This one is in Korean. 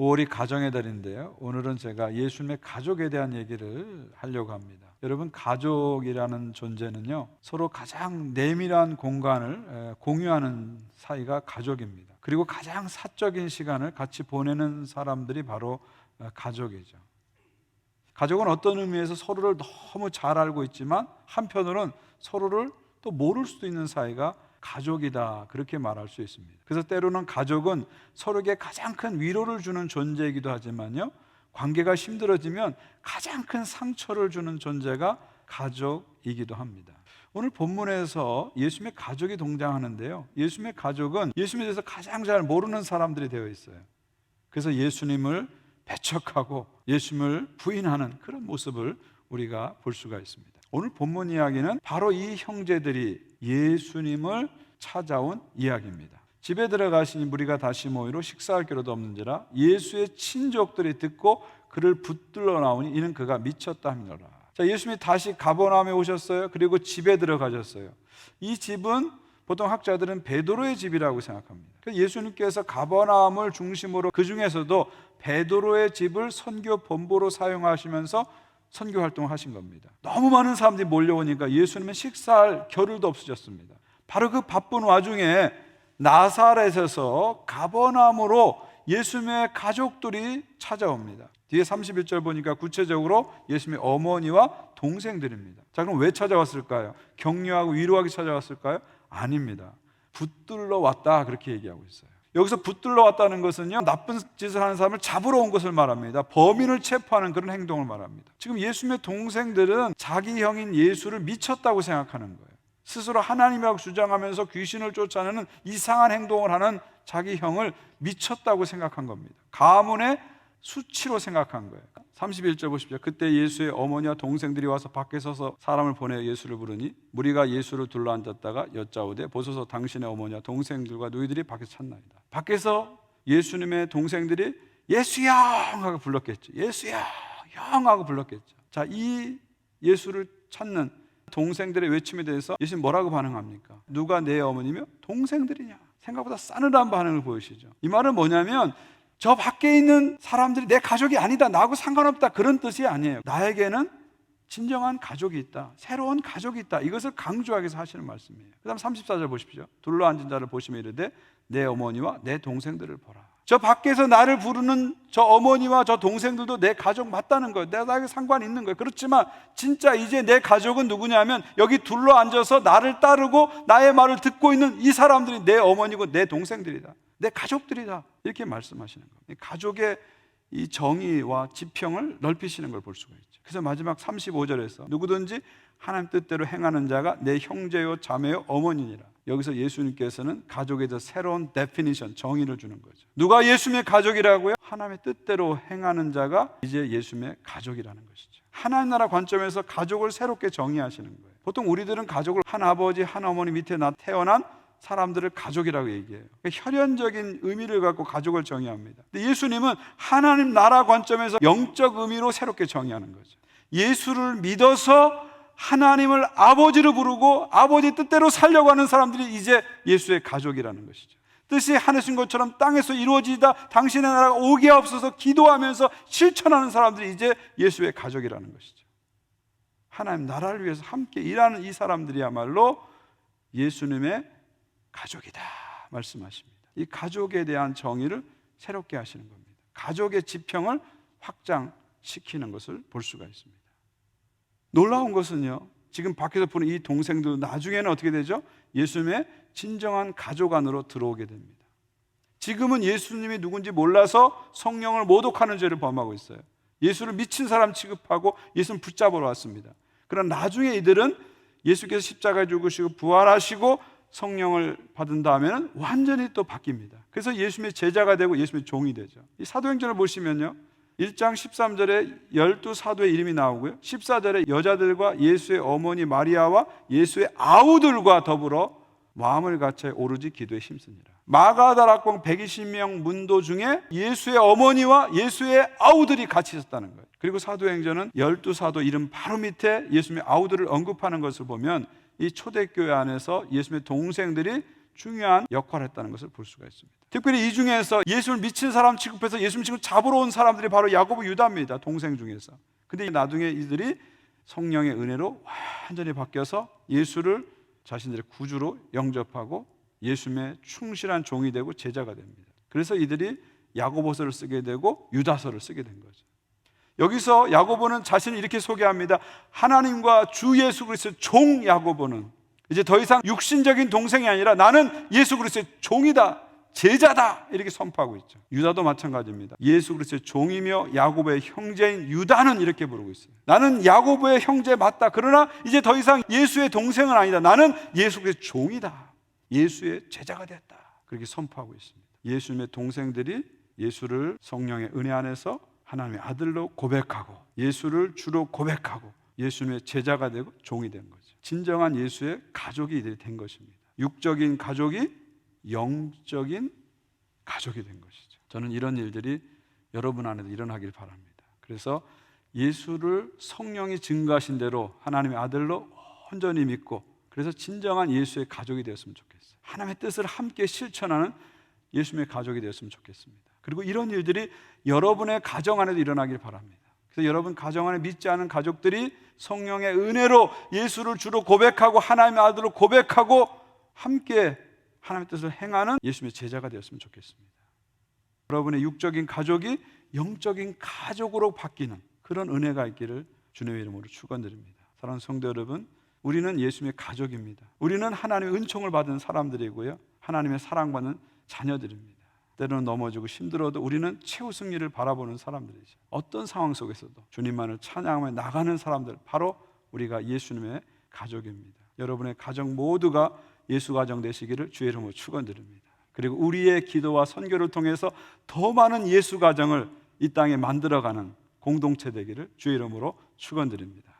5월이 가정의 달인데요, 오늘은 제가 예수님의 가족에 대한 얘기를 하려고 합니다. 여러분, 가족이라는 존재는요, 서로 가장 내밀한 공간을 공유하는 사이가 가족입니다. 그리고 가장 사적인 시간을 같이 보내는 사람들이 바로 가족이죠. 가족은 어떤 의미에서 서로를 너무 잘 알고 있지만 한편으로는 서로를 또 모를 수도 있는 사이가 가족이다, 그렇게 말할 수 있습니다. 그래서 때로는 가족은 서로에게 가장 큰 위로를 주는 존재이기도 하지만요, 관계가 힘들어지면 가장 큰 상처를 주는 존재가 가족이기도 합니다. 오늘 본문에서 예수님의 가족이 등장하는데요, 예수님의 가족은 예수님에 대해서 가장 잘 모르는 사람들이 되어 있어요. 그래서 예수님을 배척하고 예수님을 부인하는 그런 모습을 우리가 볼 수가 있습니다. 오늘 본문 이야기는 바로 이 형제들이 예수님을 찾아온 이야기입니다. 집에 들어가시니 무리가 다시 모이러 식사할 겨를도 없는지라 예수의 친족들이 듣고 그를 붙들러 나오니 이는 그가 미쳤다 하미노라. 자, 예수님이 다시 가버나움에 오셨어요. 그리고 집에 들어가셨어요. 이 집은 보통 학자들은 베드로의 집이라고 생각합니다. 예수님께서 가버나움을 중심으로 그 중에서도 베드로의 집을 선교 본부로 사용하시면서 선교 활동을 하신 겁니다. 너무 많은 사람들이 몰려오니까 예수님은 식사할 겨를도 없으셨습니다. 바로 그 바쁜 와중에 나사렛에서 가버나움으로 예수님의 가족들이 찾아옵니다. 뒤에 31절 보니까 구체적으로 예수님의 어머니와 동생들입니다. 자, 그럼 왜 찾아왔을까요? 격려하고 위로하기 찾아왔을까요? 아닙니다. 붙들러 왔다, 그렇게 얘기하고 있어요. 여기서 붙들러 왔다는 것은요, 나쁜 짓을 하는 사람을 잡으러 온 것을 말합니다. 범인을 체포하는 그런 행동을 말합니다. 지금 예수님의 동생들은 자기 형인 예수를 미쳤다고 생각하는 거예요. 스스로 하나님이라고 주장하면서 귀신을 쫓아내는 이상한 행동을 하는 자기 형을 미쳤다고 생각한 겁니다. 가문의 수치로 생각한 거예요. 31절 보십시오. 그때 예수의 어머니와 동생들이 와서 밖에 서서 사람을 보내 예수를 부르니 무리가 예수를 둘러앉았다가 여짜오되 보소서 당신의 어머니와 동생들과 너희들이 밖에서 찾나이다. 밖에서 예수님의 동생들이 예수야 하고 불렀겠죠. 예수야 형 하고 불렀겠죠. 자, 이 예수를 찾는 동생들의 외침에 대해서 예수님 뭐라고 반응합니까? 누가 내 어머니며 동생들이냐? 생각보다 싸늘한 반응을 보이시죠. 이 말은 뭐냐면 저 밖에 있는 사람들이 내 가족이 아니다, 나하고 상관없다, 그런 뜻이 아니에요. 나에게는 진정한 가족이 있다, 새로운 가족이 있다, 이것을 강조하기 위해서 하시는 말씀이에요. 그 다음 34절 보십시오. 둘러앉은 자를 보시며 이르되 내 어머니와 내 동생들을 보라. 저 밖에서 나를 부르는 저 어머니와 저 동생들도 내 가족 맞다는 거예요. 나에게 상관이 있는 거예요. 그렇지만 진짜 이제 내 가족은 누구냐면 여기 둘러앉아서 나를 따르고 나의 말을 듣고 있는 이 사람들이 내 어머니고 내 동생들이다, 내 가족들이다, 이렇게 말씀하시는 겁니다. 가족의 이 정의와 지평을 넓히시는 걸 볼 수가 있죠. 그래서 마지막 35절에서 누구든지 하나님 뜻대로 행하는 자가 내 형제요 자매요 어머니니라. 여기서 예수님께서는 가족에 대해서 새로운 데피니션, 정의를 주는 거죠. 누가 예수님의 가족이라고요? 하나님의 뜻대로 행하는 자가 이제 예수님의 가족이라는 것이죠. 하나님 나라 관점에서 가족을 새롭게 정의하시는 거예요. 보통 우리들은 가족을 한 아버지 한 어머니 밑에 태어난 사람들을 가족이라고 얘기해요. 그러니까 혈연적인 의미를 갖고 가족을 정의합니다. 근데 예수님은 하나님 나라 관점에서 영적 의미로 새롭게 정의하는 거죠. 예수를 믿어서 하나님을 아버지로 부르고 아버지 뜻대로 살려고 하는 사람들이 이제 예수의 가족이라는 것이죠. 뜻이 하늘신 것처럼 땅에서 이루어지다 당신의 나라가 오게 하옵소서 기도하면서 실천하는 사람들이 이제 예수의 가족이라는 것이죠. 하나님 나라를 위해서 함께 일하는 이 사람들이야말로 예수님의 가족이다 말씀하십니다. 이 가족에 대한 정의를 새롭게 하시는 겁니다. 가족의 지평을 확장시키는 것을 볼 수가 있습니다. 놀라운 것은요, 지금 밖에서 보는 이 동생들 나중에는 어떻게 되죠? 예수님의 진정한 가족 안으로 들어오게 됩니다. 지금은 예수님이 누군지 몰라서 성령을 모독하는 죄를 범하고 있어요. 예수를 미친 사람 취급하고 예수를 붙잡으러 왔습니다. 그러나 나중에 이들은 예수께서 십자가에 죽으시고 부활하시고 성령을 받은 다음에는 완전히 또 바뀝니다. 그래서 예수님의 제자가 되고 예수님의 종이 되죠. 이 사도행전을 보시면요, 1장 13절에 12사도의 이름이 나오고요, 14절에 여자들과 예수의 어머니 마리아와 예수의 아우들과 더불어 마음을 같이 오로지 기도에 힘쓰니라. 마가다락방 120명 문도 중에 예수의 어머니와 예수의 아우들이 같이 있었다는 거예요. 그리고 사도행전은 12사도 이름 바로 밑에 예수님의 아우들을 언급하는 것을 보면 이 초대교회 안에서 예수님의 동생들이 중요한 역할을 했다는 것을 볼 수가 있습니다. 특별히 이 중에서 예수를 미친 사람 취급해서 예수 믿고 잡으러 온 사람들이 바로 야고보, 유다입니다. 동생 중에서. 근데 나중에 이들이 성령의 은혜로 완전히 바뀌어서 예수를 자신들의 구주로 영접하고 예수님의 충실한 종이 되고 제자가 됩니다. 그래서 이들이 야고보서를 쓰게 되고 유다서를 쓰게 된 거죠. 여기서 야고보는 자신을 이렇게 소개합니다. 하나님과 주 예수 그리스도의 종 야고보는 이제 더 이상 육신적인 동생이 아니라 나는 예수 그리스도의 종이다, 제자다, 이렇게 선포하고 있죠. 유다도 마찬가지입니다. 예수 그리스도의 종이며 야고보의 형제인 유다는 이렇게 부르고 있어요. 나는 야고보의 형제 맞다. 그러나 이제 더 이상 예수의 동생은 아니다. 나는 예수 그리스도의 종이다. 예수의 제자가 됐다. 그렇게 선포하고 있습니다. 예수님의 동생들이 예수를 성령의 은혜 안에서 하나님의 아들로 고백하고 예수를 주로 고백하고 예수님의 제자가 되고 종이 된 거죠. 진정한 예수의 가족이 이들이 된 것입니다. 육적인 가족이 영적인 가족이 된 것이죠. 저는 이런 일들이 여러분 안에도 일어나길 바랍니다. 그래서 예수를 성령이 증거하신 대로 하나님의 아들로 온전히 믿고 그래서 진정한 예수의 가족이 되었으면 좋겠어요. 하나님의 뜻을 함께 실천하는 예수님의 가족이 되었으면 좋겠습니다. 그리고 이런 일들이 여러분의 가정 안에도 일어나길 바랍니다. 그래서 여러분 가정 안에 믿지 않은 가족들이 성령의 은혜로 예수를 주로 고백하고 하나님의 아들로 고백하고 함께 하나님의 뜻을 행하는 예수님의 제자가 되었으면 좋겠습니다. 여러분의 육적인 가족이 영적인 가족으로 바뀌는 그런 은혜가 있기를 주님의 이름으로 축원드립니다. 사랑하는 성도 여러분, 우리는 예수님의 가족입니다. 우리는 하나님의 은총을 받은 사람들이고요, 하나님의 사랑받는 자녀들입니다. 때로는 넘어지고 힘들어도 우리는 최후 승리를 바라보는 사람들이죠. 어떤 상황 속에서도 주님만을 찬양하며 나가는 사람들, 바로 우리가 예수님의 가족입니다. 여러분의 가정 모두가 예수 가정 되시기를 주의 이름으로 축원드립니다. 그리고 우리의 기도와 선교를 통해서 더 많은 예수 가정을 이 땅에 만들어가는 공동체 되기를 주의 이름으로 축원드립니다.